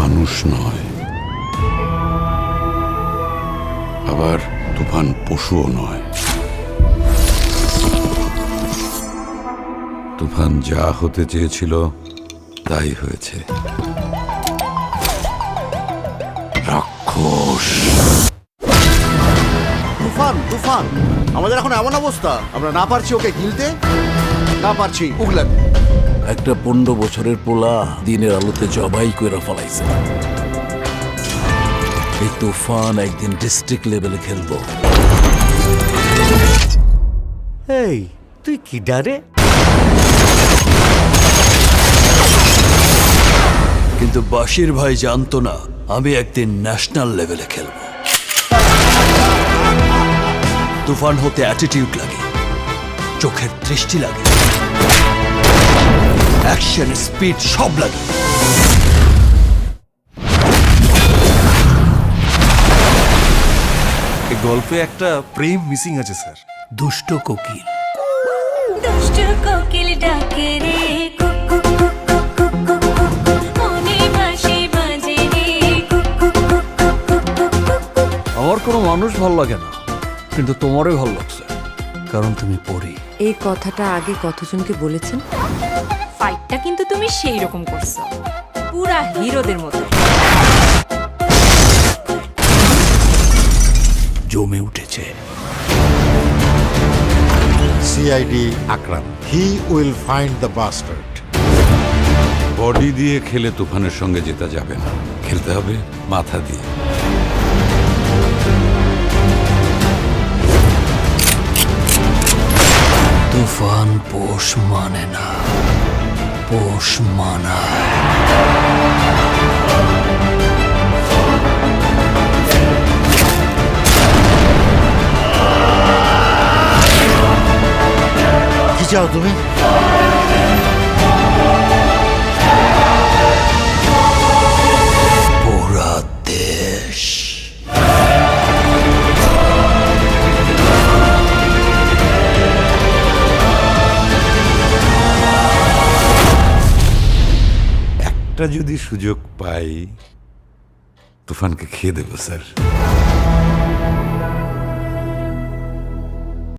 মানুষ নয়, আবার তুফান পশুও নয়। তুফান যা হতে চেয়েছিল তাই হয়েছে, রাক্ষস। তুফান তুফান আমাদের এখন এমন অবস্থা, আমরা না পারছি ওকে গিলতে, না পারছি উগলাতে। একটা 15 বছরের পোলা দিনের আলোতে জবাই করে ফেলাইছে। এই তুফান একদিন ডিস্ট্রিক্ট লেভেলে খেলবো। এই তুই কি ডারে? কিন্তু বাশির ভাই জানতো না আমি একদিন ন্যাশনাল লেভেলে খেলবো। তুফান হতে অ্যাটিটিউড লাগে, চোখের দৃষ্টি লাগে, অ্যাকশন স্পিড সব লাগে। এই গল্পে একটা প্রেম মিসিং আছে স্যার। দুষ্ট কোকিল দুষ্ট কোকিল ডাকে রে কুকু কুকু কুকু কুকু, মনে বাঁশি বাজে রে কুকু কুকু কুকু কুকু। আমার কোনো মানুষ ভাল লাগে না, কিন্তু তোমারই ভাল লাগছে, কারণ তুমি পড়ি। এই কথাটা আগে কতজনকে বলেছেন? ফাইটটা কিন্তু তুমি সেই রকম করছো, পুরা হিরোদের মতো। জমে উঠেছে। CID Akram. He will find the bastard. Body দিয়ে খেলে তুফানের সঙ্গে জেতা যাবে না, খেলতে হবে মাথা দিয়ে। তুফান পোষ মানে না, পোষ মানায়। কি চাও তুমি? পুরা দেশ একটা যদি সুযোগ পাই তুফানকে খেয়ে দেবো স্যার।